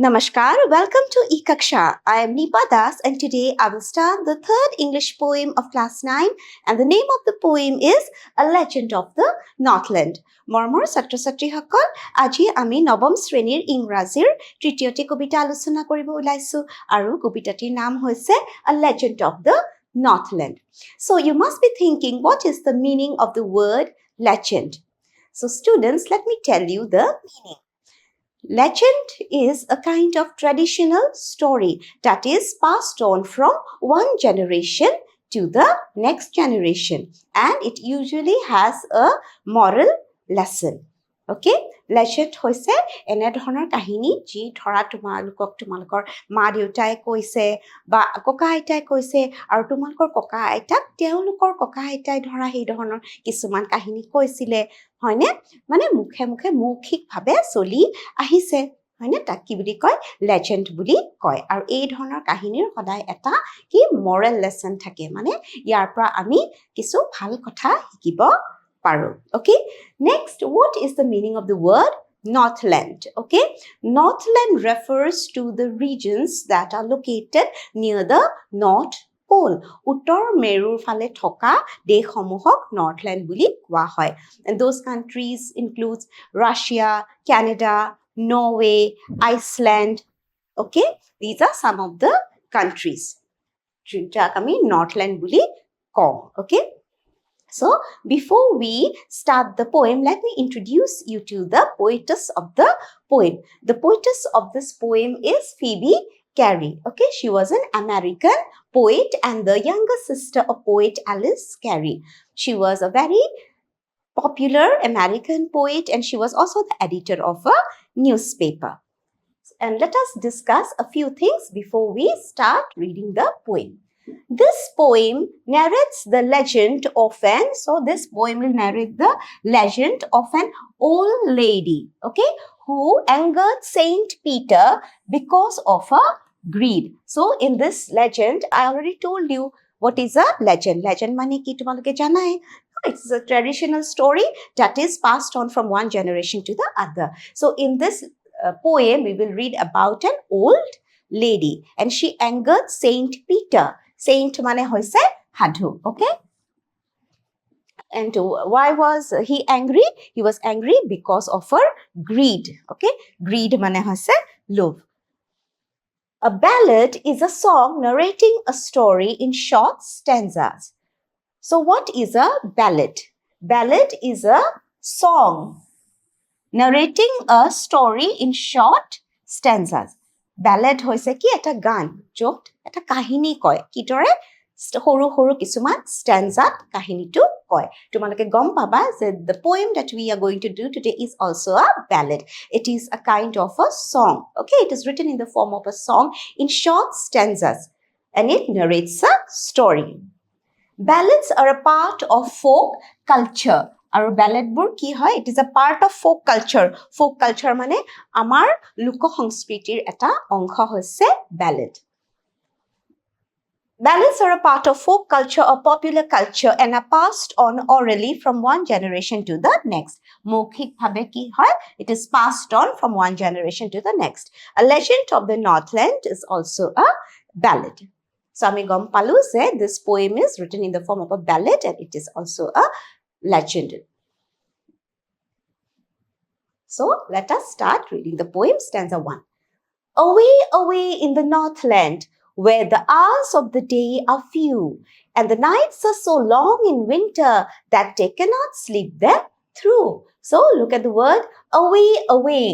Namaskar, welcome to Ekaksha. I am Nipa Das and today I will start the third English poem of class 9 and the name of the poem is A Legend of the Northland. Mormor Satro Satri Hakol, Aji Ami Nobam Srenir Ingrazir, Tritiote Kobita Alusuna Koribo Ulaisu, Aru Kobitati Nam Hoise, A Legend of the Northland. So you must be thinking, what is the meaning of the word legend? So students, let me tell you the meaning. Legend is a kind of traditional story that is passed on from one generation to the next generation, and it usually has a moral lesson. Okay, legend hoise ene dhৰণৰ কাহিনী যি ধৰা তোমালোকৰ মা দেউতাই কৈছে বা ককা আইতাই কৈছে আৰু তোমালোকৰ ককা আইতাক তেওঁলোকৰ ককা আইতাই ধৰা সেই ধৰণৰ কিছুমান কাহিনী কৈছিলে হয়নে মানে মুখে মুখে মৌখিকভাৱে চলি আহিছে হয়নে তাক কি বুলি কয় লেজেণ্ড বুলি কয় আৰু এই ধৰণৰ কাহিনীৰ সদায় এটা কি মৰেল লেসন থাকে মানে ইয়াৰ পৰা আমি কিছু ভাল কথা শিকিব পাৰো okay next what is the meaning of the word Northland okay Northland refers to the regions that are located near the North Pole uttor merur phale thoka dekhসমূহক Northland বুলি কোৱা হয় and those countries includes Russia Canada Norway Iceland okay these are some of the countries যাক আমি Northland বুলি কওঁ okay So, before we start the poem, let me introduce you to the poetess of the poem. The poetess of this poem is Phoebe Cary. Okay, she was an American poet and the younger sister of poet Alice Cary. She was a very popular American poet and she was also the editor of a newspaper. And let us discuss a few things before we start reading the poem. This poem narrates the legend of this poem will narrate the legend of an old lady, okay, who angered Saint Peter because of her greed. So in this legend, I already told you what is a legend. Legend mane ki tumaloke janai. It's a traditional story that is passed on from one generation to the other. So in this poem, we will read about an old lady and she angered Saint Peter. Saint mane hoise hadhu, okay? And why was he angry? He was angry because of her greed, okay? Greed mane hoise love. A ballad is a song narrating a story in short stanzas. So what is a ballad? Ballad is a song narrating a story in short stanzas. Ballad hoise ki eta gan jot eta kahini koy kitore horu horu kisuman stanzat kahini tu koy tumaloke gom paba that the poem that we are going to do today is also a ballad. It is a kind of a song, okay? It is written in the form of a song in short stanzas and it narrates a story. Ballads are a part of folk culture. আৰু ব্যালেডবোৰ কি হয় it is a part of folk culture মানে আমাৰ লোক সংস্কৃতিৰ এটা অংশ হৈছে ballad. Ballads are a part of folk culture or popular culture and are passed on orally from one generation to the next. মৌখিকভাৱে কি হয় it is passed on from one generation to the next. A legend of the Northland is also a ballad. So আমি গম পালো যে this poem is written in the form of a ballad and it is also a legend. So let us start reading the poem, stanza 1. Away, away in the Northland, where the hours of the day are few, and the nights are so long in winter that they cannot sleep there through. So look at the word away, away.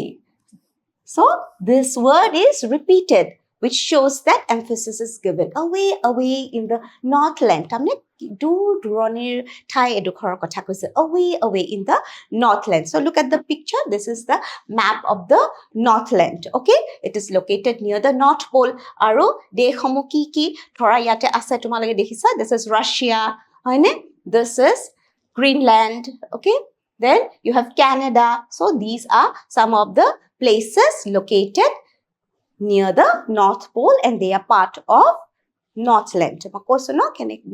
So this word is repeated, which shows that emphasis is given. Away, away in the Northland. Tamne dur duronir thai edukhor kotha koise. Away, away in the Northland. So look at the picture. This is the map of the Northland. Okay, it is located near the North Pole. Aru dekhomu ki thora yate ase tumalage dekhisa. This is Russia. Hoine? This is Greenland. Okay, then you have Canada. So these are some of the places located near the North Pole and they are part of Northland.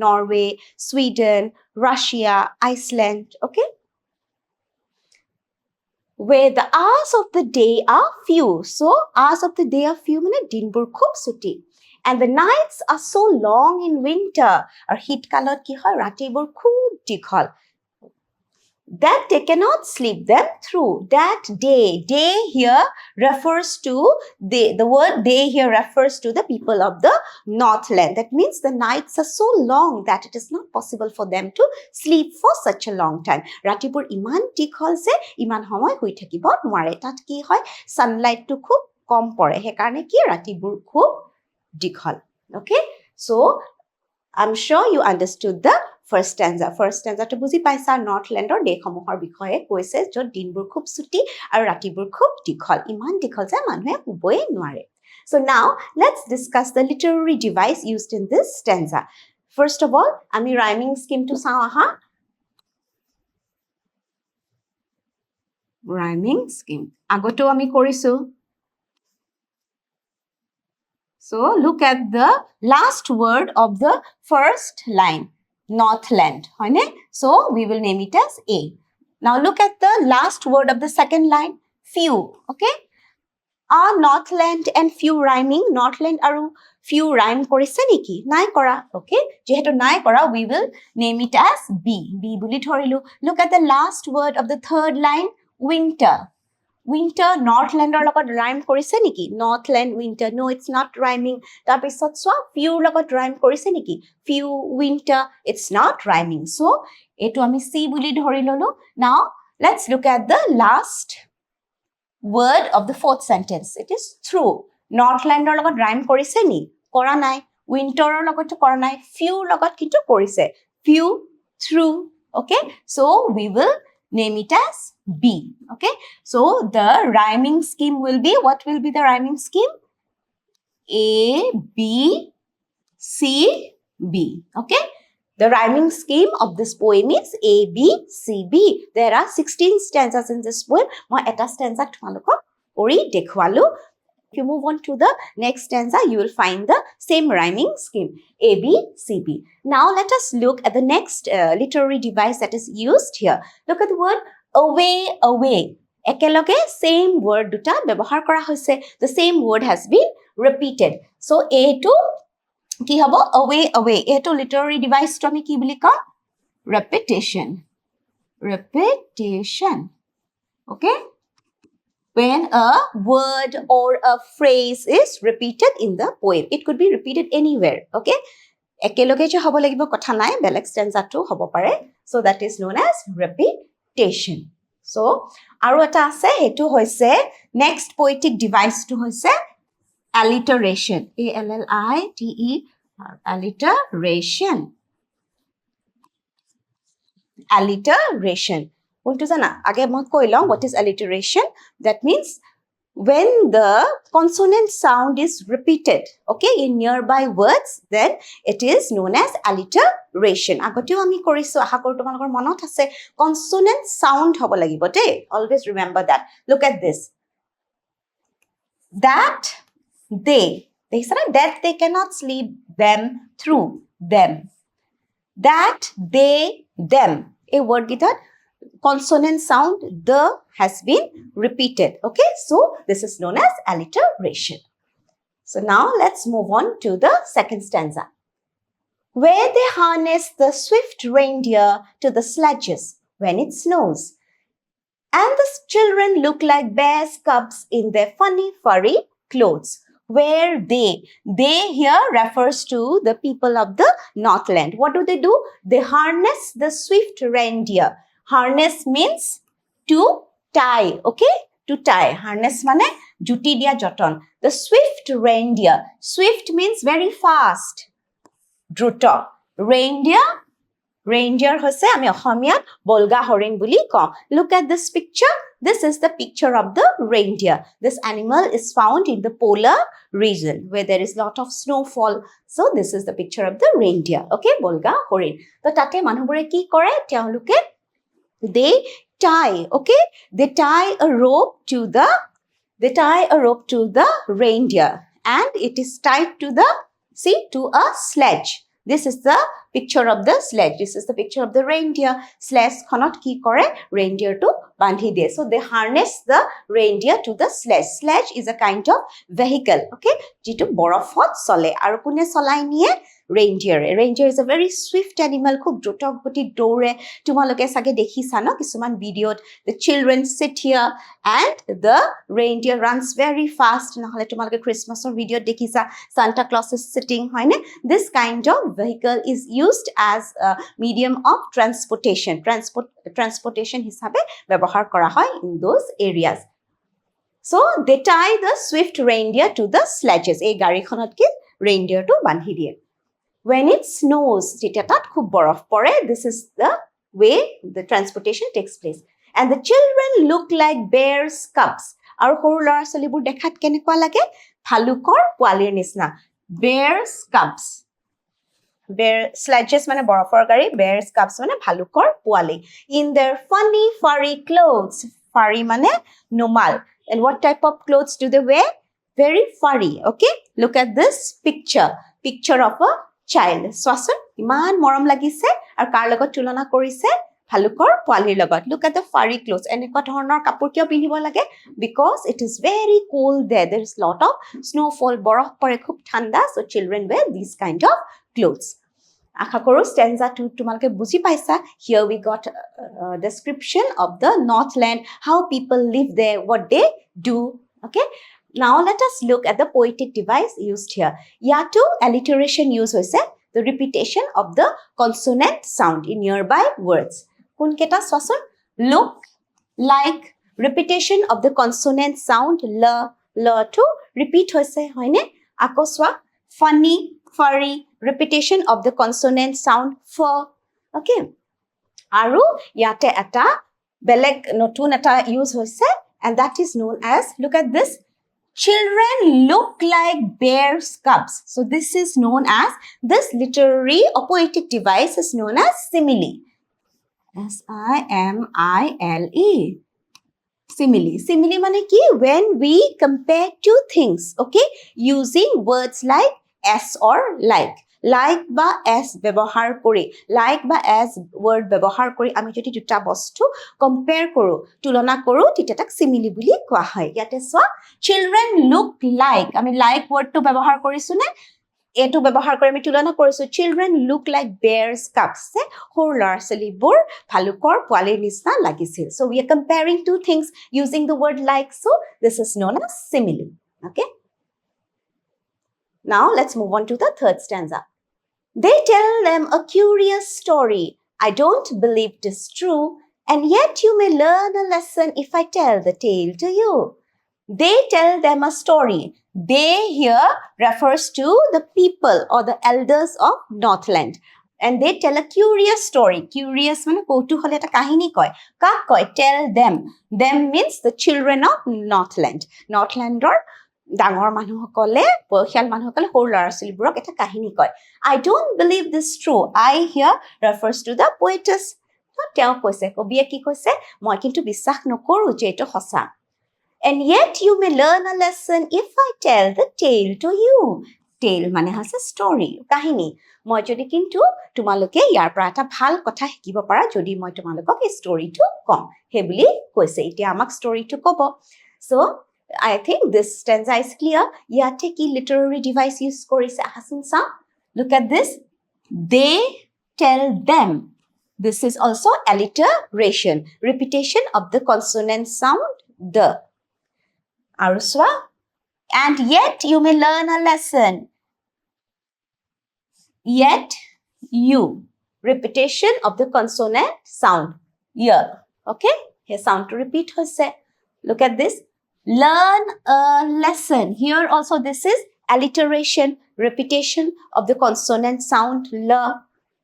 Norway, Sweden, Russia, Iceland. Okay. where the hours of the day are few. So, hours of the day are few মানে দিনবোৰ খুব ছুটি. And the nights are so long in winter. আৰু শীতকালত কি হয় ৰাতিবোৰ খুব দীঘল. That they cannot sleep them through. That day here refers to, the word day here refers to the people of the Northland. That means the nights are so long that it is not possible for them to sleep for such a long time. Ratibur iman dikol je iman homoy hui thakibo nware. Tat ki hoy sunlight to khub kom pore. He karone ki ratibur khub dikol. Okay? So I'm sure you understood the first stanza. First stanza to buzi paisa Northlandor dekhamohor bikhoye koise jot dinbur khub suti aru ratibur khub dikhol. Iman dikhol je manhe huboi nware. So now let's discuss the literary device used in this stanza. First of all, ami rhyming scheme to sao aha. Rhyming scheme. Agoto ami korisu. So look at the last word of the first line, Northland. So we will name it as A. Now look at the last word of the second line, few. Okay? Are Northland and few rhyming? Northland aru few rhyme korise niki? Nai kora. Okay? Jehetu nai kora, we will name it as B. B buli thorilu. Look at the last word of the third line, winter. Winter, Northland or logot rhyme korise niki? Northland, winter. No, it's not rhyming. Tapisot swa few logot rhyme korise niki? Few, winter. It's not rhyming. So, etu ami C buli dhori lolo. Now, let's look at the last word of the fourth sentence. It is through. Northland or logot rhyme korise ni? Kora nai. Winter or logot to kora nai. Few logot kintu korise. Few, through. Okay? So, we will name it as B. Okay? So, the rhyming scheme will be, what will be the rhyming scheme? A, B, C, B. Okay? The rhyming scheme of this poem is A, B, C, B. There are 16 stanzas in this poem. Moi eta stanza tumaloko ori dekhwalu. If you move on to the next stanza, you will find the same rhyming scheme, A, B, C, B. Now, let us look at the next literary device that is used here. Look at the word away, away. Ekeloge, same word duta byabohar kora hoise. The same word has been repeated. So, A to ki hobo away, away. A to literary device to ami ki buli kom? Repetition. Repetition. Okay? When a word or a phrase is repeated in the poem. It could be repeated anywhere. Okay? Ekeloge je hobo lagibo kotha nai, beleg stanza to hobo pare. So that is known as repetition. So, aru eta ase, hetu hoise next poetic device to hoise alliteration. A-L-L-I-T-E, alliteration. Alliteration. Untu jana, age moi koi long, what is alliteration? That means when the consonant sound is repeated, okay, in nearby words, then it is known as alliteration. Agoteo ami korisu, aha koru tomalokor monot ase, consonant sound hobo lagibo de. Always remember that. Look at this. That they cannot sleep them through them. That they, them. A word gitat consonant sound, the has been repeated. Okay, so this is known as alliteration. So now let's move on to the second stanza. Where they harness the swift reindeer to the sledges when it snows. And the children look like bears' cubs in their funny furry clothes. Where they here refers to the people of the Northland. What do? They harness the swift reindeer. Harness means to tie, okay? To tie. Harness mane juti dia joton. The swift reindeer. Swift means very fast. Druta. Reindeer hoise ami ohomiyat bolga horin buli kom. Look at this picture. This is the picture of the reindeer. This animal is found in the polar region where there is lot of snowfall. So this is the picture of the reindeer. Okay, bolga horin. To tate manubore ki kore? Teoluke they tie, okay? They tie a rope to the reindeer and it is tied to the, to a sledge. This is the picture of the sledge. This is the picture of the reindeer. Sledge khonot ki kore? Reindeer to bandhi de. So they harness the reindeer to the sledge. Sledge is a kind of vehicle, okay? Jitu borofot sole. Aru kune solai niye? Reindeer. Reindeer is a very swift animal. Khub drutok goti dore. Tumaloke sage dekhisa no kisuman video. The children sit here and the reindeer runs very fast. Nahole tumaloke Christmas or video dekhisa. Santa Claus is sitting. This kind of vehicle is used as a medium of transportation. Transportation hisabe ব্যবহার করা হয় in those areas. So they tie the swift reindeer to the sledges. এই গাড়ীখনত কি reindeer to বান্ধি দিয়ে. When it snows, যেতিয়া তাত খুব বৰফ পৰে, this is the way the transportation takes place. And the children look like bears' cubs. আৰু সৰু ল'ৰা ছোৱালীবোৰ দেখাত কেনেকুৱা লাগে? ভালুকৰ পোৱালিৰ নিচিনা. Bears' cubs. Bear sledges মানে বৰফৰ গাড়ী, bears' cubs মানে ভালুকৰ পোৱালি. In their funny furry clothes. Furry মানে Nomal. And what type of clothes do they wear? Very furry, okay? Look at this picture. Picture of a child. Swasun, iman morom lagise ar kar logot tulona korise bhalukor poalir logot. Look at the furry clothes. Enekwa dhornor kapur kiyo pindibo lage? Because it is very cold there. There is lot of snowfall, borof pore khub thanda, so children wear these kind of clothes. Akha koru stanza 2 tumalke buji paisa. Here we got a description of the Northland, how people live there, what they do, okay? Now let us look at the poetic device used here. Yato alliteration use hoise the repetition of the consonant sound in nearby words. Kun keta swasun? Look like repetition of the consonant sound l to repeat hoise hoine? Akoswa funny, furry, repetition of the consonant sound for. Okay. Aru yate eta beleg notun eta use hoise, and that is known as, look at this, children look like bears' cubs. So this is known as, this literary or poetic device is known as simile. S-I-M-I-L-E. Simile. Simile mane ki? When we compare two things, okay, using words like as or like. Like বা as ব্যৱহাৰ কৰি, like বা as word ব্যৱহাৰ কৰি আমি যদি দুটা বস্তু compare কৰো, তুলনা কৰো, তেতিয়া তাক simile বুলি কোৱা হয়. ইয়াতে চোৱা, children look like, আমি like word টো ব্যৱহাৰ কৰিছো নে? এটো ব্যৱহাৰ কৰি আমি তুলনা কৰিছো. Children look like bears' cubs. সৰু ল'ৰা ছোৱালীবোৰ ভালুকৰ পোৱালিৰ নিচিনা লাগিছিল. So we are comparing two things using the word like. So this is known as simile. Okay? Now let's move on to the third stanza. They tell them a curious story. I don't believe it is true, and yet you may learn a lesson if I tell the tale to you. They tell them a story. They here refers to the people or the elders of Northland. And they tell a curious story. Curious means কৌতুহলী এটা কাহিনী কয়. কাক কয়? Tell them. Them means the children of Northland. Northlandৰ ডাঙৰ মানুহসকলে, বয়সীয়াল মানুহসকলে সৰু ল'ৰা ছোৱালীবোৰক এটা কাহিনী কয়. I don't believe this true. I here refers to the poetess. তেওঁ কৈছে, কবিয়ে কি কৈছে? মই কিন্তু বিশ্বাস নকৰো যে এইটো সঁচা. And yet you may learn a lesson if I tell the tale to you. Tale মানে হৈছে story, কাহিনী. মই যদি কিন্তু তোমালোকে ইয়াৰ পৰা এটা ভাল কথা শিকিব পাৰা যদি মই তোমালোকক এই storyটো কম. সেই বুলি কৈছে. এতিয়া আমাক storyটো ক'ব. So I think this stanza is clear. Yate ki literary device use korise ahasun sa. Look at this. They tell them. This is also alliteration, repetition of the consonant sound the. Aruswa. And yet you may learn a lesson. Yet you. Repetition of the consonant sound here. Okay? Here sound to repeat hoise. Look at this. Learn a lesson. Here also this is alliteration, repetition of the consonant sound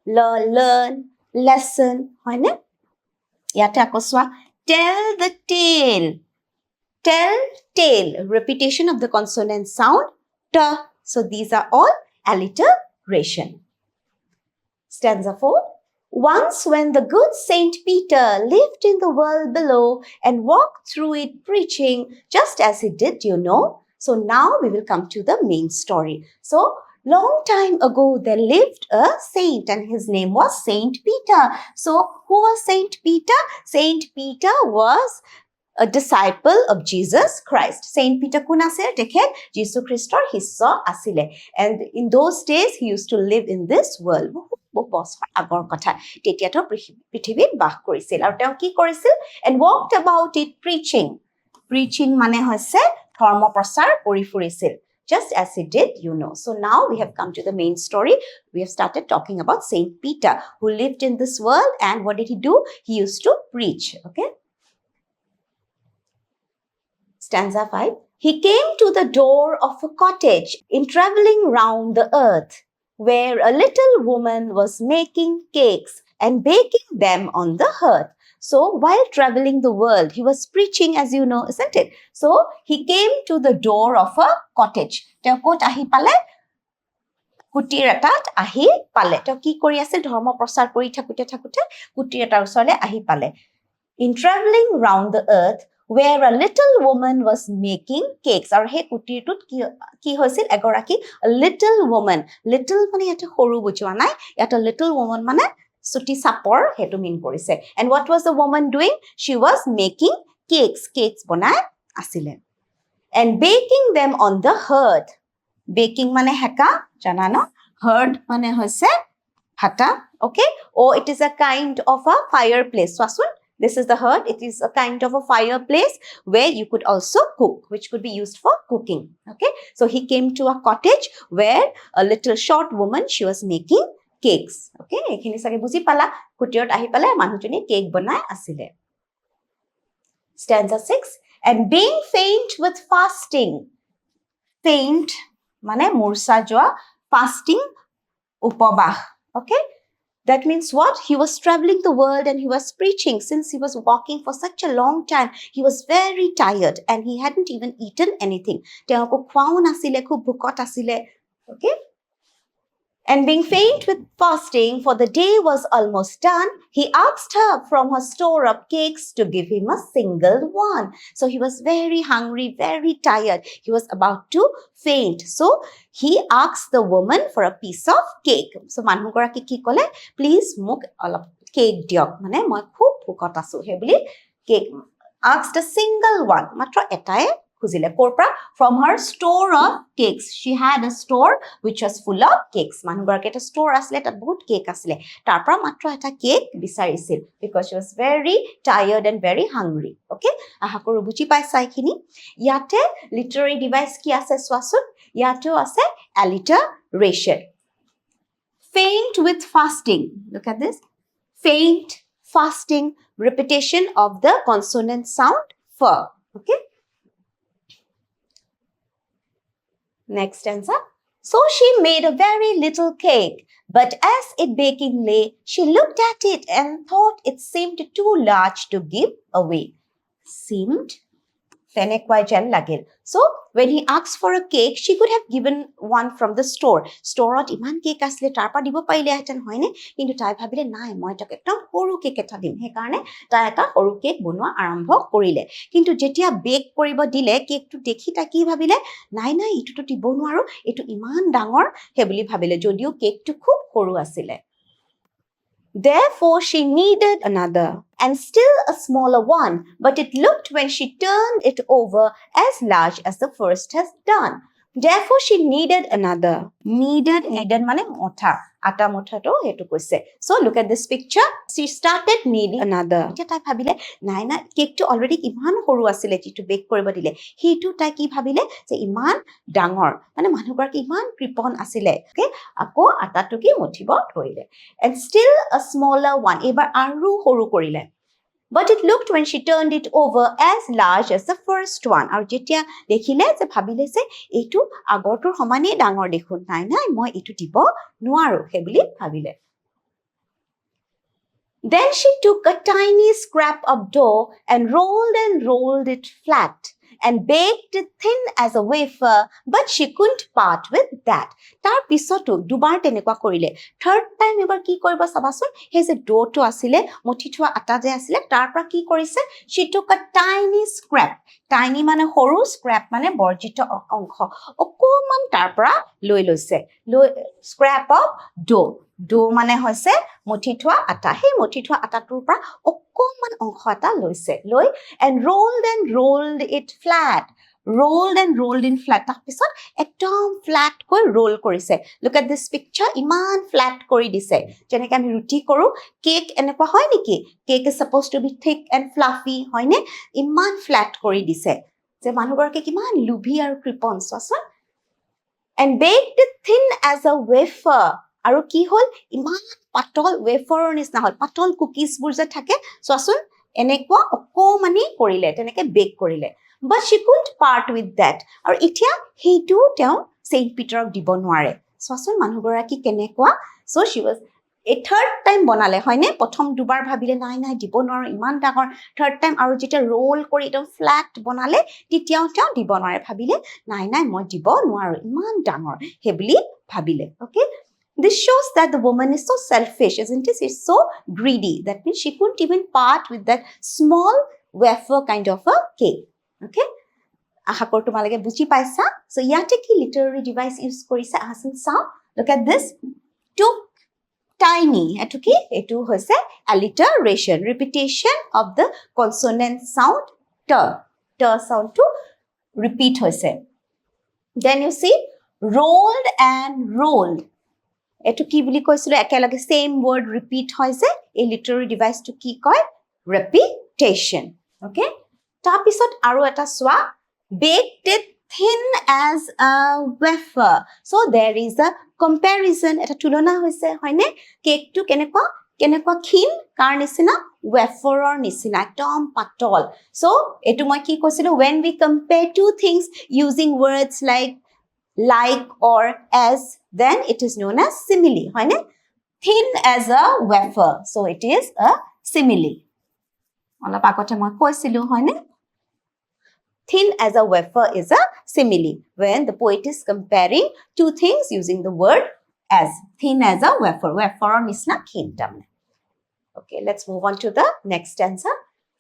learn, lesson. Hoine? Yate akoswa. Tell the tale. Tell, tale. Repetition of the consonant sound ta. So these are all alliteration. Stanza 4. Once when the good Saint Peter lived in the world below and walked through it preaching just as he did, you know. So now we will come to the main story. So Long time ago, there lived a saint and his name was Saint Peter. So, who was Saint Peter? Saint Peter was a disciple of Jesus Christ. Saint Peter কোন আছিল? তেখেত যীশু খ্ৰীষ্টৰ শিষ্য আছিলে. And in those days, he used to live in this world. বহু বছৰ আগৰ কথা. তেতিয়া তেওঁ পৃথিৱীত বাস কৰিছিল. আৰু তেওঁ কি কৰিছিল? And walked about it preaching. Preaching মানে হৈছে ধৰ্ম প্ৰচাৰ কৰি ফুৰিছিল. Just as he did, you know. So now we have come to the main story. We have started talking about Saint Peter, who lived in this world. And what did he do? He used to preach. Okay. Stanza 5. He came to the door of a cottage in traveling round the earth, where a little woman was making cakes and baking them on the hearth. So while traveling the world, he was preaching, as you know, isn't it? So he came to the door of a cottage. Teo kot ahi pale? Kutir etat ahi pale. Teo ki kori asil dharma prasar kori thakute kutir etar usole ahi pale. In traveling round the earth, where a little woman was making cakes. Aru he kutirtut ki hoisil egoraki a little woman. Little mane yate horu bujwa nai. Yata little woman mane suti sapor hetu mean korise. And what was the woman doing? She was making cakes. Cakes bonai asile. And baking them on the hearth. Baking mane heka jana no? Hearth mane hoise hata. Okay? Or it is a kind of a fireplace. Swasun? This is the hearth. It is a kind of a fireplace where you could also cook, which could be used for cooking. Okay. So he came to a cottage where a little short woman, she was making cakes. Okay. Ekhini sage buji pala kutiot ahi pala manujoni cake banai asile. Stanza 6. And being faint with fasting. Faint mane mursa joa, fasting upabah. Okay. That means what? He was traveling the world and he was preaching. Since he was walking for such a long time, he was very tired and he hadn't even eaten anything. Okay? And being faint with fasting, for the day was almost done, he asked her from her store of cakes to give him a single one. So he was very hungry, very tired. He was about to faint. So he asked the woman for a piece of cake. So manhu goraki ki kole, please muk alop cake diok. Mane moi khub bhukot asu he boli cake asked a single one. Matro etae khuzile korpra from her store of cakes. She had a store which was full of cakes. Manhu goraki eta store asile tat bahut cake asile. Tarpra matro eta cake bisarisil because she was very tired and very hungry. Okay? Aha koru buji paisa ekhini. Yate literary device ki ase swasun. Yato ase alliteration. Faint with fasting. Look at this. Faint, fasting, repetition of the consonant sound f. Okay? Next stanza. So she made a very little cake, but as it baking lay, she looked at it and thought it seemed too large to give away. Seemed? So when he asked for a cake, she could have given one from the store. Store iman cake asle tarpa dibo paile heten hoine, kintu tai bhabile nai moi tak ekta horu cake eta dim. He karone tai eta horu cake bonwa arambho korile. Kintu jetia bake koribo dile cake tu dekhi ta ki bhabile nai itu to dibo noaru, etu iman dangor he boli bhabile jodio cake tu khub horu asile. Therefore, she needed another and still a smaller one, but it looked when she turned it over as large as the first has done. Therefore, she needed another. Needed mane motha. Ata motha to hetu koise. So, look at this picture. She started needing another. Etia tai bhabile na cake to already iman horu asile to bake koribo dile. Hetu tai ki bhabile je iman dangor. Mane manu goraki iman kripon asile. Okay? Ako ata to ki mothibo thorile. And still a smaller one. Ebar aru horu korile. But it looked when she turned it over as large as the first one. Aru jetia dekhile je bhabile se etu agortor homane dangor dekhun nai moi etu dibo noaru he boli bhabile. Then she took a tiny scrap of dough and rolled it flat and baked thin as a wafer, but she couldn't part with that. তাৰ পিছতো দুবাৰ তেনেকুৱা কৰিলে third time এবাৰ কি কৰিব চাবাচোন সেই যে ডোটো আছিলে মুঠি থোৱা আটা যে আছিলে তাৰ পৰা কি কৰিছে she took a tiny scrap tiny মানে সৰু scrap মানে বৰ্জিত অংশ অকমান তাৰ পৰা লৈ লৈছে scrap of dough মানে হৈছে মুঠি থোৱা আটা সেই মুঠি থোৱা আটাটোৰ পৰা অকমান অংশ এটা লৈছে লৈ and rolled it flat rolled in flat তাৰপিছত একদম flat কৈ roll কৰিছে look at this picture Iman flat কৰি দিছে যেনেকৈ আমি ৰুটি কৰো কেক এনেকুৱা হয় নেকি cake is supposed to be thick and fluffy হয়নে ইমান flat কৰি দিছে যে মানুহগৰাকী কিমান লুভি আৰু কৃপণ চোৱাচোন and baked it thin as a wafer আৰু কি হল ইমান পাতল ৱেফাৰৰ নিচিনা হল পাতল কুকিজবোৰ যে থাকে চোৱাচোন এনেকুৱা অকমানি কৰিলে তেনেকৈ বেক কৰিলে but she couldn't part with that আৰু এতিয়া হেইটো তেওঁ সেইন্ট পিটাৰক দিব নোৱাৰে চোৱাচোন মানুহগৰাকী কেনেকুৱা so she was a third time বনালে হয়নে প্ৰথম দুবাৰ ভাবিলে নাই দিব নোৱাৰো ইমান ডাঙৰ third time আৰু যেতিয়া roll কৰি একদম flat বনালে তেতিয়াও তেওঁ দিব নোৱাৰে ভাবিলে নাই মই দিব নোৱাৰো ইমান ডাঙৰ হেবলি ভাবিলে okay This shows that the woman is so selfish, isn't it? She's so greedy. That means she couldn't even part with that small wafer kind of a cake. Okay? Aha kor tumalage buji paisa. So yate ki literary device use korise ahasin sao. Look at this. Too tiny. Etu ki? Etu hoise alliteration, repetition of the consonant sound t. T sound to repeat hoise. Then you see rolled and rolled. এটো কি বুলি কৈছিল একেলগে same word repeat হয় যে এই Literary ডিভাইসটো কি কয় ৰেপিটেশন ওকে তাৰ পিছত আৰু এটা সোৱা baked it thin as a wafer so there is a comparison এটা তুলনা হৈছে হয়নে কেকটো কেনেকুৱা ক্ষীণ কাৰ নিচিনা ৱেফাৰৰ নিচিনা একদম পাতল so এটো মই কি কৈছিল when we compare two things using words like or as then it is known as simile hoine thin as a wafer so it is a simile ola pakote moi koisilu hoine thin as a wafer is a simile when the poet is comparing two things using the word as thin as a wafer or nisna thin tamne okay let's move on to the next stanza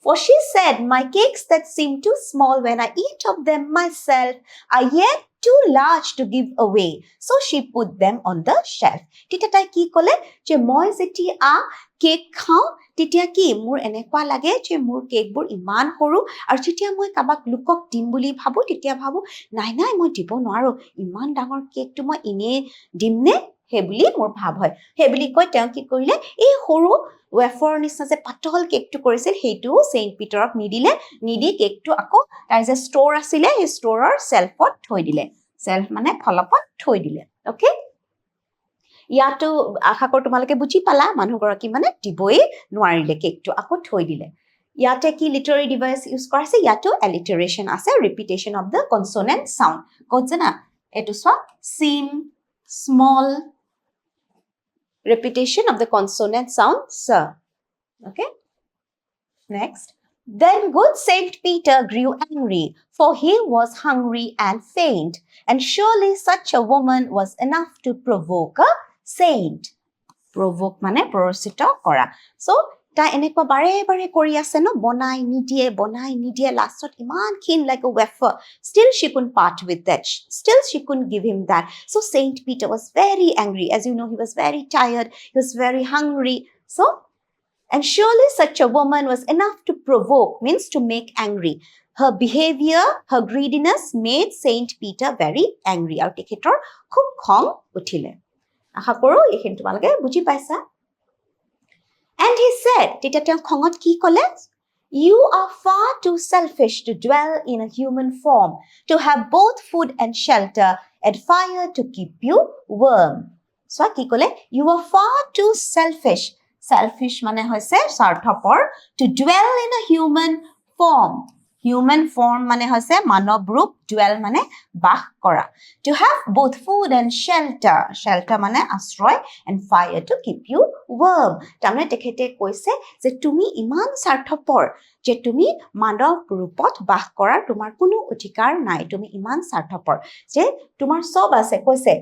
For she said, my cakes that seem too small when I eat of them myself are yet too large to give away. So she put them on the shelf. Tita tai ki kole je moi jetia cake khao titia ki mur enekwa lage je mur cake bur iman horu aru jetia moi kabak lukok dim buli bhabu titia bhabu nai moi dibo nwaro iman dangor cake tu moi ine dimne হেবলি মোৰ ভাব হয় হেবলি কই তেওঁ কি কৰিলে এই সৰু wafer নিচিনা যে পাতল কেকটো কৰিছিল হেইটো সেইন্ট পিটাৰক নিদি কেকটো আকৌ তাৰ যে ষ্টৰ আছিলে এই ষ্টৰৰ সেলফত থৈ দিলে সেলফ মানে ফলপত থৈ দিলে ওকে ইয়াটো আশা কৰ তোমালকে বুজি পালা মানুহগৰাকী মানে দিবই নোৱাৰিলে কেকটো আকৌ থৈ দিলে ইয়াতে কি লিটারারি ডিভাইস ইউজ কৰাছে ইয়াটো অ্যালিটারেশন আছে ৰিপিটেশন অফ দ্য কনসোনেন্ট সাউন্ড কজনা এটো সব সিম small repetition of the consonant sound sir okay next then good Saint Peter grew angry for he was hungry and faint and surely such a woman was enough to provoke a saint provoke mane prorosito kora so ta enekwa bare kori ase no bonai nidie lastot iman keen like a wafer still she couldn't part with that still she couldn't give him that so Saint Peter was very angry as you know he was very tired he was very hungry so and surely such a woman was enough to provoke means to make angry her behavior her greediness made Saint Peter very angry আৰু তেখেতৰ খুব খং উঠিলে আশা কৰো এইখিনি তোমালোকে বুজি পাইছা And he said, Tita khongot ki kole? You are far too selfish to dwell in a human form, to have both food and shelter, and fire to keep you warm. So ki kole? You are far too selfish. Selfish mane hoise sarthapor to dwell in a human form. Human form mane hoise manav roop, dwell mane বাস কৰা. To have both food and shelter. Shelter mane আশ্ৰয় and fire to keep you warm. তাৰমানে তেখেতে কৈছে যে তুমি ইমান স্বাৰ্থপৰ যে তুমি মানৱ ৰূপত বাস কৰাৰ তোমাৰ কোনো অধিকাৰ নাই. তুমি ইমান স্বাৰ্থপৰ যে তোমাৰ সব আছে. কৈছে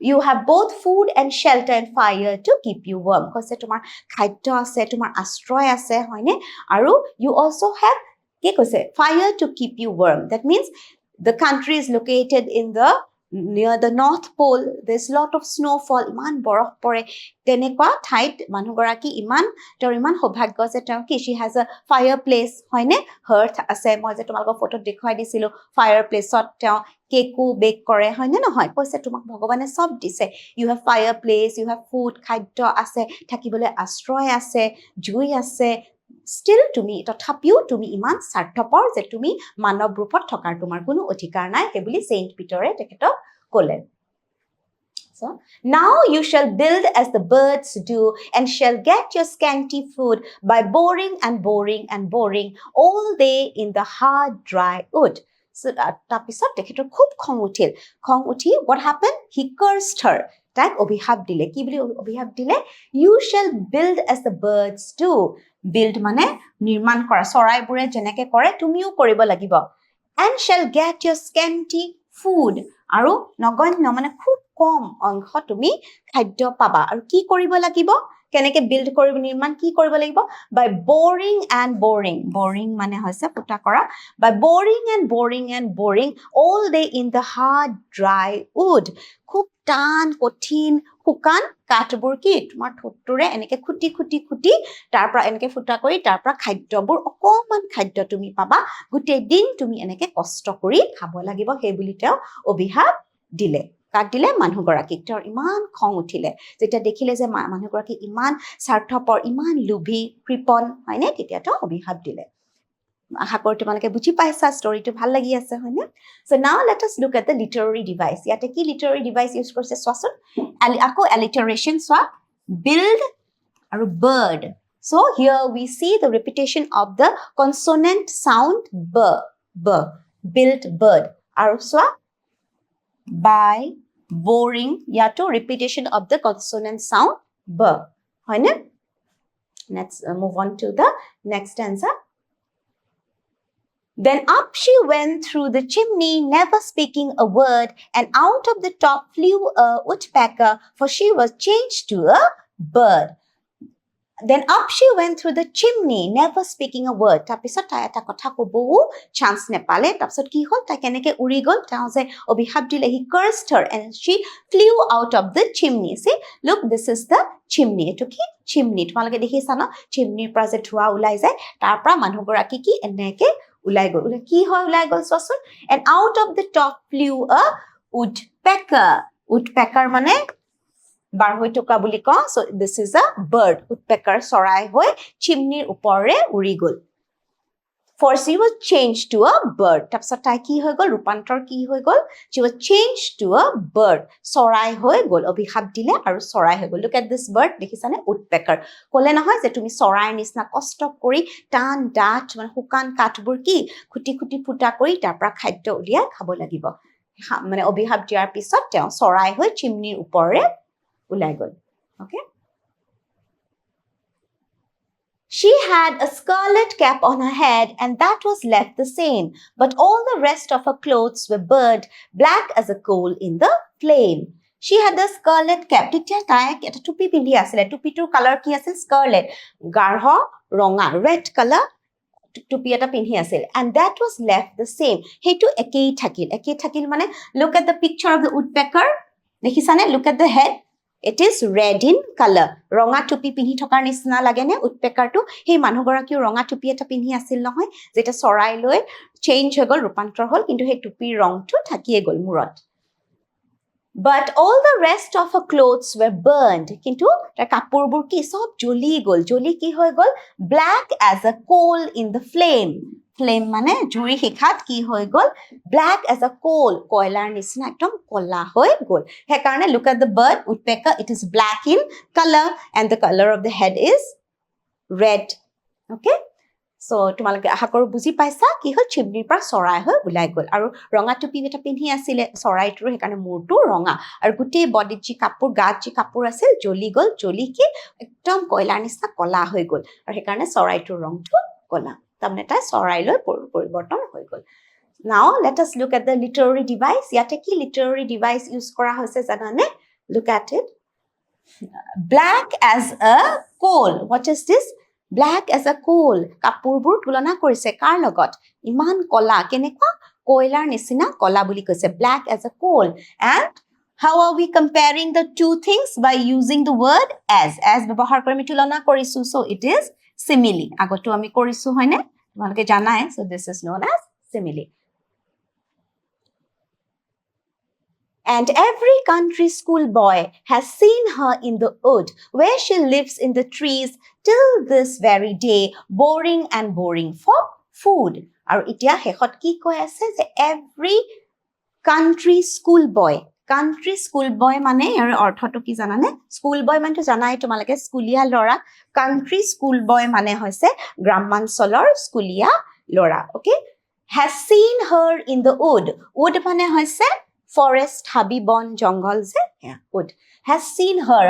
you have both food and shelter and fire to keep you warm. কৈছে তোমাৰ খাদ্য আছে, তোমাৰ আশ্ৰয় আছে, হয়নে? আৰু you also have কি কৈছে fire to keep you warm. That means the country is located in the near the North Pole. There's lot of snowfall. ইমান বৰফ পৰে. তেনেকুৱা ঠাইত মানুহগৰাকী ইমান সৌভাগ্য যে তেওঁ কি she has a fireplace, হয়নে? hearth আছে. মই যে তোমালোকৰ ফটোত দেখুৱাই দিছিলো fireplaceত তেওঁ কেকো বেক কৰে, হয়নে নহয়? কৈছে তোমাক ভগৱানে সব দিছে. You have fireplace, you have food, খাদ্য আছে, থাকিবলৈ আশ্ৰয় আছে, জুই আছে. Still তুমি তথাপিও তুমি ইমান স্বাৰ্থপৰ যে তুমি মানৱ ৰূপত থকাৰ তোমাৰ কোনো অধিকাৰ নাই হেবুলি সেইণ্ট পিটাৰে তেখেতক ক'লে. So, now you shall build as the birds do and shall get your scanty food by boring and boring and boring all day in the hard dry wood. So, তাৰপিছত তেখেতৰ খুব খং উঠি what happened? He cursed her. তাইক অভিশাপ দিলে. কি বুলি অভিশাপ দিলে? You shall build as the birds do. Build মানে নিৰ্মাণ কৰা. চৰাইবোৰে যেনেকে কৰে তুমিও কৰিব লাগিব. And shall get your scanty food. আৰু নগণ্য মানে খুব কম অংশ তুমি খাদ্য পাবা. আৰু কি কৰিব লাগিব? কেনেকে বিল্ড কৰিব নিৰ্মাণ কি কৰিব লাগিব? By boring and boring. Boring মানে হৈছে ফুটা কৰা. By boring and boring and boring all day in the hard dry wood. খুব টান কঠিন শুকান কাঠবোৰ কি তোমাৰ ঠোঁটৰে এনেকে খুটি তাৰ পৰা এনেকে ফুটা কৰি তাৰ পৰা খাদ্যবোৰ অকমান খাদ্য তুমি পাবা. গোটেই দিন তুমি এনেকে কষ্ট কৰি খাব লাগিব সেই বুলি তেওঁ অভিশাপ দিলে. কাক দিলে? মানুহগৰাকীক. তেওঁৰ ইমান খং উঠিলে যেতিয়া দেখিলে যে মানুহগৰাকী ইমান স্বাৰ্থপৰ, ইমান লোভী, কৃপণ, হয়নে? তেতিয়া তেওঁ অভিশাপ দিলে. আশা কৰো তোমালোকে বুজি পাইছা, ষ্টৰীটো ভাল লাগি আছে, হয়নে? So now let us look at the literary device. ইয়াতে কি literary device use কৰিছে চোৱাচোন. আকৌ alliteration চোৱা. Build আৰু bird. So here we see the repetition of the consonant sound b. Build bird. আৰু চোৱা by boring. ইয়াতো repetition of the consonant sound b. হয়নে? Let's move on to the next stanza. Then up she went through the chimney, never speaking a word, and out of the top flew a woodpecker, for she was changed to a bird. Then up she went through the chimney, never speaking a word. তাৰপিছত তাই এটা কথা ক'বও chance নেপালে. তাৰপিছত কি হ'ল? তাই কেনেকে উৰি গ'ল? তেওঁ যে অভিশাপ দিলে, he cursed her and she flew out of the chimney. See, look, this is the chimney. এইটো কি? chimney. তোমালোকে দেখিছা ন? chimneyৰ পৰা যে ধোঁৱা ওলাই যায়, তাৰ পৰা মানুহগৰাকী কি এনেকে ওলাই গ'ল. কি হয় ওলাই গ'ল চোৱাচোন. And out of the top flew a woodpecker. Woodpecker মানে বাৰহৈ টকা বুলি কওঁ. So this is a bird. Woodpecker চৰাই হৈ চিমনিৰ ওপৰে উৰি গ'ল. For she was changed to a bird. তাৰপিছত তাই কি হৈ গ'ল? ৰূপান্তৰ কি হৈ গ'ল? She was changed to a bird. চৰাই হৈ গ'ল. অভিশাপ দিলে আৰু চৰাই হৈ গ'ল. Look at this bird. দেখিছানে? Woodpecker. ক'লে নহয় যে তুমি চৰাইৰ নিচিনা কষ্ট কৰি টান ডাঠ মানে শুকান কাঠবোৰ কি খুটি ফুটা কৰি তাৰ পৰা খাদ্য উলিয়াই খাব লাগিব. মানে অভিশাপ দিয়াৰ পিছত তেওঁ চৰাই হৈ চিমনিৰ ওপৰে ওলাই গ'ল. Okay? She had a scarlet cap on her head and that was left the same, but all the rest of her clothes were burnt black as a coal in the flame. She had a scarlet cap. তেতিয়া তাই এটা টুপি পিন্ধি আছিল. টুপিটোৰ colour কি আছিল? Scarlett. গাঢ় ৰঙা, ৰেড কালাৰ টুপি এটা পিন্ধি আছিল. And that was left the same. সেইটো একেই থাকিল মানে look at the picture of the woodpecker. দেখিছানে? Look at the head. It is red in color. ৰঙা টুপি পিন্ধি থকাৰ নিচিনা লাগেনে উডপেকাৰটো? সেই মানুহগৰাকীও ৰঙা টুপি এটা পিন্ধি আছিল নহয়, যেটা চৰাইলৈ চেঞ্জ হৈ গ'ল, ৰূপান্তৰ হ'ল, কিন্তু সেই টুপিৰ ৰংটো থাকিয়ে গ'ল মূৰত. But all the rest of her clothes were burned. কিন্তু তাৰ কাপোৰবোৰ কি সব জ্বলি গ'ল. জ্বলি কি হৈ গ'ল? Black as a coal in the flame. Flame মানে জুই শিখাত কি হৈ গ'ল? Black as a coal. কয়লাৰ নিচিনা একদম কলা হৈ গ'ল. সেইকাৰণে look at the bird, woodpecker. It is black in color and the color of the head is red. Okay? So তোমালোকে আশা কৰো বুজি পাইছা কি হল চিমনিৰ পৰা চৰাই হৈ ওলাই গল আৰু ৰঙা টুপি এটা পিন্ধি আছিলে চৰাইটোৰ সেইকাৰণে মূৰটো ৰঙা আৰু গোটেই বডিত যি কাপোৰ গাত যি কাপোৰ আছিল জ্বলি গল জ্বলি কি একদম কয়লাৰ নিচিনা কলা হৈ গল আৰু সেইকাৰণে চৰাইটোৰ ৰংটো কলা তাৰমানে তাই চৰাইলৈ পৰিৱৰ্তন হৈ গল Now let us look at the literary device ইয়াতে কি literary device ইউজ কৰা হৈছে জানানে Look at it Black as a coal What is this Black as a coal কাপোৰবোৰ তুলনা কৰিছে কাৰ লগত ইমান কলা কেনেকুৱা কয়লাৰ নিচিনা কলা বুলি কৈছে black as a coal and how are we comparing the two things by using the word as ব্যৱহাৰ কৰি আমি তুলনা কৰিছো so it is simile আগতো আমি কৰিছো হয়নে তোমালোকে জানাই so this is known as simile And every country school boy has seen her in the wood, where she lives in the trees till this very day, boring and boring for food. আৰু এতিয়া শেষত কি কৈ আছে যে every country school boy মানে ইয়াৰ অৰ্থটো কি জানানে school boy মানে জানাই তোমালোকে স্কুলীয়া ল'ৰা country school boy মানে হৈছে গ্ৰামাঞ্চলৰ স্কুলীয়া ল'ৰা okay has seen her in the wood মানে হৈছে forest হাবি বন জংগল যে wood has seen her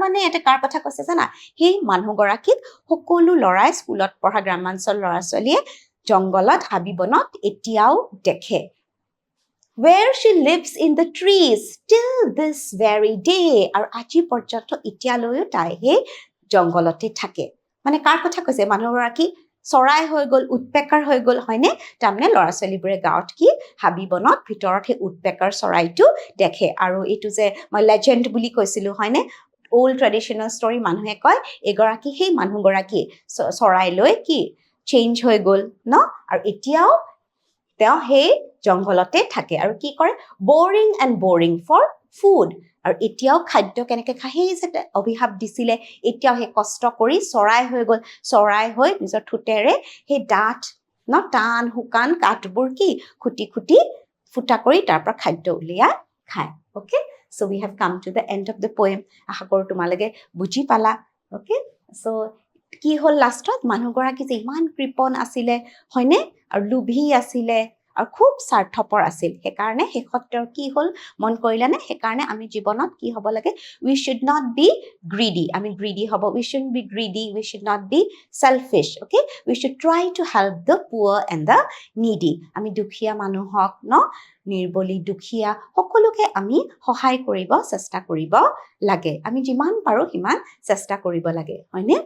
মানে এটা কাৰ কথা কৈছে জানা হে মানুহ গৰাকীক সকলো লৰাই স্কুলত পঢ়া গ্ৰামাঞ্চল লৰা ছোৱালীয়ে জংগলত হাবি বনত এতিয়াও দেখে where she lives in the trees till this very day আৰু আজি পৰ্যন্ত এতিয়ালৈও তাই হে জংগলতে থাকে মানে কাৰ কথা কৈছে মানুহ গৰাকী চৰাই হৈ গল উৎপেকাৰ হৈ গল হয়নে তাৰমানে লৰা ছোৱালীবোৰে গাঁৱত কি হাবি বনত ভিতৰত হে উৎপেকাৰ চৰাইটো দেখে আৰু এইটো যে মই লেজেণ্ড বুলি কৈছিলো হয়নে old traditional story মানুহে কয় এগৰাকী সেই মানুহ গৰাকী চৰাইলৈ কি চেঞ্জ হৈ গল ন আৰু এতিয়াও তেওঁ হে জংগলতে থাকে আৰু কি কৰে boring for food আৰু এতিয়াও খাদ্য কেনেকৈ খায় যে অভিশাপ দিছিলে এতিয়াও হে কষ্ট কৰি চৰাই হৈ গল চৰাই হৈ নিজৰ ঠুটেৰে হে ডাঠ ন টান হুকান কাঠবোৰ কি খুটি খুটি ফুটা কৰি তাৰ পৰা খাদ্য উলিয়াই খায় okay so we have come to the end of the poem আশা কৰো তোমালোকে বুজি পালা okay so কি হল লাষ্টত মানুহ গৰাকী যে ইমান কৃপণ আছিলে হয়নে আৰু লোভী আছিলে আৰু খুব স্বাৰ্থপৰ আছিল সেইকাৰণে শেষত কি হল মন কৰিলানে সেইকাৰণে আমি জীৱনত কি হ'ব লাগে we should not be greedy আমি greedy হ'ব we shouldn't be greedy we should not be selfish okay we should try to help the poor and the needy আমি দুখীয়া মানুহক ন নিৰ্বলী দুখীয়া সকলোকে আমি সহায় কৰিব চেষ্টা কৰিব লাগে আমি যিমান পাৰো সিমান চেষ্টা কৰিব লাগে হয়নে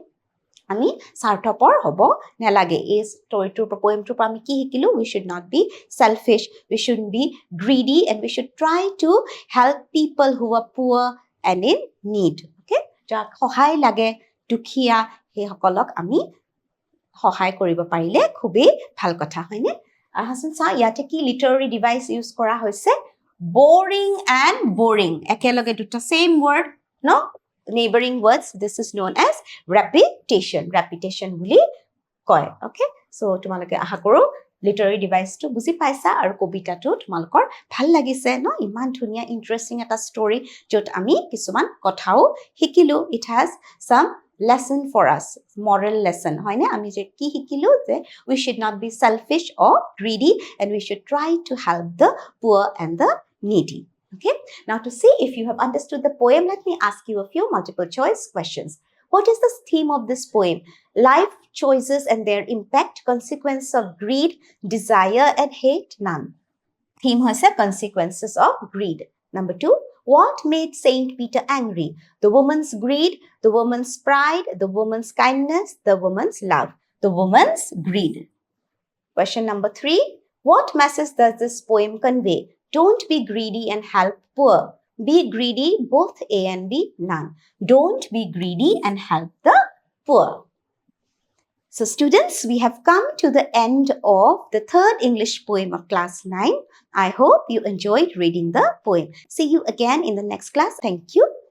আমি স্বাৰ্থপৰ হ'ব নালাগে এই ষ্টৰীটোৰ পোয়েমটোৰ পৰা আমি কি শিকিলো we should not be selfish we shouldn't be greedy and we should try to help people who are poor and in need okay যাক সহায় লাগে দুখীয়া সেই সকলক আমি সহায় কৰিব পাৰিলে খুবেই ভাল কথা হয়নে আহাচোন চা ইয়াতে কি লিটাৰেৰী ডিভাইচ ইউজ কৰা হৈছে boring একেলগে দুটা same word no neighboring words this is known as repetition বুলি কয় okay so তোমালোকে আশা কৰো লিটাৰেৰী ডিভাইচটো বুজি পাইছা আৰু কবিতাটো তোমালোকৰ ভাল লাগিছে ন ইমান ধুনীয়া ইন্টাৰেষ্টিং এটা ষ্টৰী যত আমি কিছুমান কথাও শিকিলো it has some lesson for us moral lesson হয়নে আমি যে কি শিকিলো যে we should not be selfish or greedy and we should try to help the poor and the needy Okay, now to see if you have understood the poem, let me ask you a few multiple choice questions. What is the theme of this poem? Life choices and their impact, consequence of greed, desire and hate? None. Theme has consequences of greed. Number 2, what made Saint Peter angry? The woman's greed, the woman's pride, the woman's kindness, the woman's love. The woman's greed. Question number 3, what message does this poem convey? Don't be greedy and help poor. Be greedy, both A and B, none. Don't be greedy and help the poor. So students, we have come to the end of the third English poem of class 9. I hope you enjoyed reading the poem. See you again in the next class. Thank you.